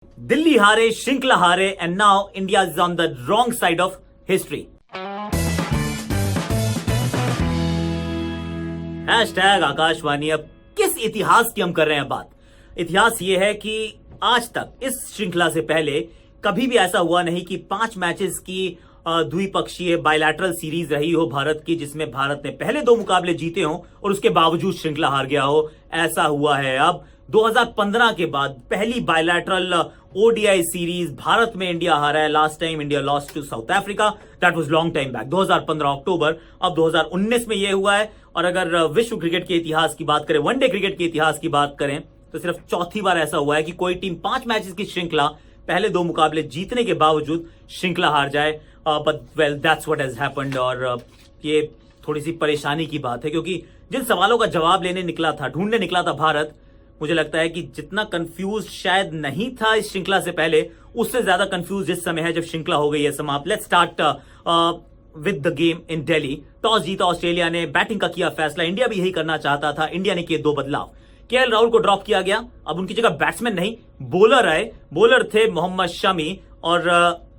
दिल्ली हारे, श्रृंखला हारे, and now India is on the wrong side of history. Hashtag Akashvani. अब किस इतिहास की हम कर रहे हैं बात? इतिहास यह है कि आज तक इस श्रृंखला से पहले कभी भी ऐसा हुआ नहीं कि 5 मैचेस की द्विपक्षीय बायलैटरल सीरीज रही हो भारत की, जिसमें भारत ने पहले 2 मुकाबले जीते हो और उसके बावजूद श्रृंखला हार गया हो। ऐसा हुआ है अब 2015 के बाद पहली बायलैटरल ओडीआई सीरीज भारत में इंडिया हारा है। Last time India lost to South Africa, that was long time back, 2015 October. अब 2019 में यह हुआ है। और अगर विश्व क्रिकेट के इतिहास की बात करें, वनडे क्रिकेट के इतिहास की बात करें, तो सिर्फ चौथी बार ऐसा हुआ है कि कोई टीम 5 मैचेस की श्रृंखला पहले 2 मुकाबले जीतने के बावजूद श्रृंखला हार जाए। But well, that's what has happened. और ये थोड़ी सी परेशानी की बात है, क्योंकि जिन सवालों का जवाब लेने निकला था, ढूंढने निकला था भारत, मुझे लगता है कि जितना कंफ्यूज शायद नहीं था इस श्रृंखला से पहले, उससे ज्यादा कंफ्यूज इस समय है जब श्रृंखला हो गई है समाप्त। Let's start with the game in Delhi. Toss जीता ऑस्ट्रेलिया ने, बैटिंग का किया फैसला। इंडिया भी यही करना चाहता था। इंडिया ने किए 2 बदलाव। केएल राहुल को ड्रॉप किया गया, अब उनकी जगह बैट्समैन नहीं बॉलर आए। बॉलर थे मोहम्मद शमी, और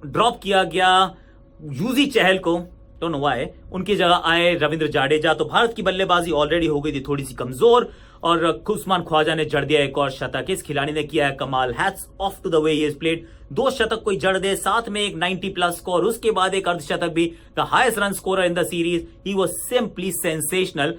ड्रॉप किया गया यूजी चहल को, डोंट नो व्हाई। उनकी जगह आए रविंद्र जाडेजा। तो भारत की बल्लेबाजी ऑलरेडी हो गई थी थोड़ी सी कमजोर, और उस्मान ख्वाजा ने जड़ दिया एक और शतक। इस खिलाड़ी ने किया है कमाल। Hats off to the way he has played. 2 शतक कोई जड़ दे, साथ में एक 90+ स्कोर, उसके बाद एक अर्धशतक भी। The highest run scorer in the series, he was simply sensational.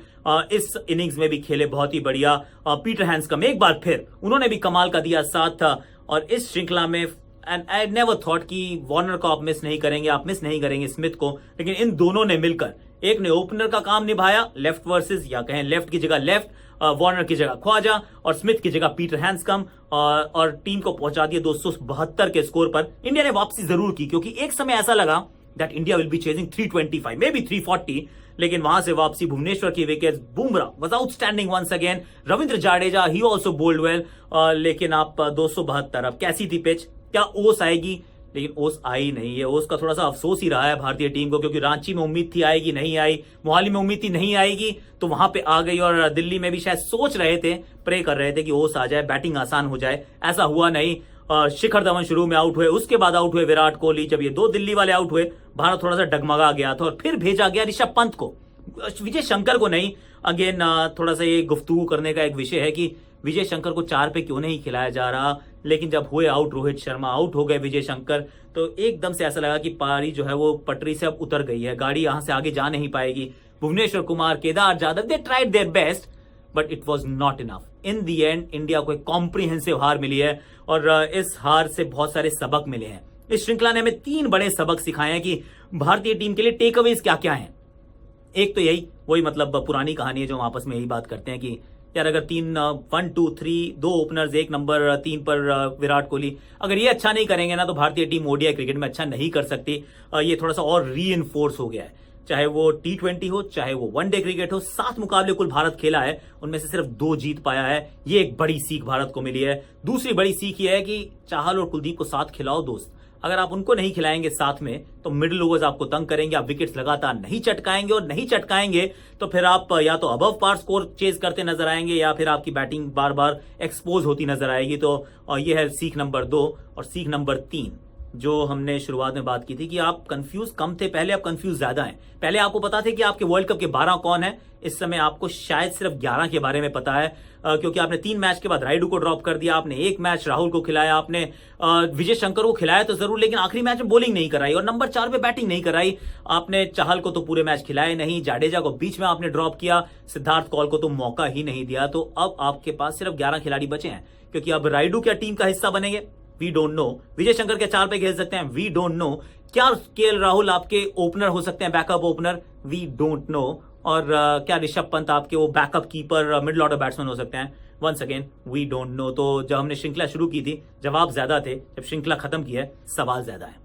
इस इनिंग्स में भी खेले बहुत ही बढ़िया। पीटर हैंड्सकम एक बार फिर उन्होंने भी कमाल का दिया साथ। और इस श्रृंखला में एंड आई नेवर थॉट कि वार्नर को आप मिस नहीं करेंगे, आप मिस नहीं करेंगे स्मिथ को, लेकिन इन दोनों ने मिलकर, एक ने ओपनर का काम निभाया, लेफ्ट वर्सेस, या कहें लेफ्ट की जगह लेफ्ट, वार्नर की जगह ख्वाजा, और स्मिथ की जगह पीटर हैंड्सकम, और टीम को पहुंचा दिया 272 के स्कोर पर। इंडिया ने वापसी जरूर की, क्योंकि एक समय ऐसा लगा that India will be chasing 325, maybe 340, लेकिन वहां से वापसी। भुवनेश्वर की wicket, Bumrah was outstanding once again, Ravindra Jadeja he also bowled well. लेकिन आप 272, अब कैसी थी पिच? क्या ओस आएगी? लेकिन ओस आई नहीं है। ओस का थोड़ा सा अफसोस ही रहा है भारतीय टीम को, क्योंकि रांची में उम्मीद थी आएगी, नहीं आई। मोहाली में उम्मीद थी नहीं आएगी, तो वहां पे आ गई। और दिल्ली में भी शायद सोच रहे थे, प्रे कर रहे थे कि ओस आ जाए, बैटिंग आसान हो जाए। ऐसा हुआ नहीं। शिखर धवन शुरू में आउट हुए, उसके बाद आउट हुए विराट कोहली। जब ये 2 दिल्ली वाले आउट हुए, भारत थोड़ा सा डगमगा गया था, और फिर भेजा गया ऋषभ पंत को, विजय शंकर को नहीं। अगेन थोड़ा सा ये गुफ्तगू करने का एक विषय है कि विजय शंकर को 4 पे क्यों नहीं खिलाया जा रहा। लेकिन जब हुए आउट रोहित शर्मा, आउट हो गए विजय शंकर, तो एकदम से ऐसा लगा कि पारी जो है वो पटरी से अब उतर गई है, गाड़ी यहां से आगे जा नहीं पाएगी। Bhuvneshwar Kumar, Kedar Jadhav, they tried their best, but it was not enough. In the end India को एक कॉम्प्रिहेंसिव हार मिली है, और इस हार से बहुत सारे सबक मिले हैं। इस श्रृंखला ने हमें 3 बड़े सबक सिखाए हैं कि भारतीय टीम के लिए टेक अवेज क्या क्या है। एक तो यही, वही मतलब पुरानी कहानी है जो हम आपस में यही बात करते हैं कि यार अगर 1 2 3 2 ओपनर्स, 1 नंबर 3 पर विराट कोहली, अगर ये अच्छा नहीं करेंगे ना, तो भारतीय टीम ओडीआई क्रिकेट में अच्छा नहीं कर सकती। ये थोड़ा सा और रीइंफोर्स हो गया है। चाहे वो T20 हो, चाहे वो वनडे क्रिकेट हो, 7 मुकाबले कुल भारत खेला है, उनमें से सिर्फ 2 जीत पाया है। ये एक बड़ी सीख भारत को मिली है। दूसरी बड़ी सीख ये है कि चाहल और कुलदीप को साथ खिलाओ दोस्त। अगर आप उनको नहीं खिलाएंगे साथ में, तो मिडिल ओवर्स आपको तंग करेंगे, आप विकेट्स लगातार नहीं चटकाएंगे, और नहीं चटकाएंगे तो फिर आप या तो अबव पार स्कोर चेज करते नजर आएंगे, या फिर आपकी बैटिंग बार बार एक्सपोज होती नजर आएगी। तो यह है सीख नंबर 2। और सीख नंबर 3, जो हमने शुरुआत में बात की थी कि आप कंफ्यूज कम थे पहले, अब कंफ्यूज ज्यादा हैं। पहले आपको पता थे कि आपके वर्ल्ड कप के 12 कौन है, इस समय आपको शायद सिर्फ 11 के बारे में पता है, क्योंकि आपने 3 मैच के बाद राइडू को ड्रॉप कर दिया, आपने 1 मैच राहुल को खिलाया, आपने विजय शंकर को खिलाया तो जरूर, लेकिन आखिरी मैच में बॉलिंग नहीं कराई, और नंबर 4 पे बैटिंग नहीं कराई। आपने चाहल को तो पूरे मैच खिलाए नहीं, जाडेजा को बीच में आपने ड्रॉप किया, सिद्धार्थ कौल को तो मौका ही नहीं दिया। तो अब आपके पास सिर्फ 11 खिलाड़ी बचे हैं, क्योंकि अब राइडू क्या टीम का हिस्सा बनेंगे, we don't know. Vijay Shankar के 4 पे खेल सकते हैं, वी डोंट नो। क्या केएल राहुल आपके ओपनर हो सकते हैं, backup opener, we don't know. और क्या ऋषभ पंत आपके वो backup keeper, middle order batsman हो सकते हैं, once again we don't know. तो जब हमने श्रृंखला शुरू की थी जवाब ज्यादा थे, जब श्रृंखला खत्म की है सवाल ज्यादा है।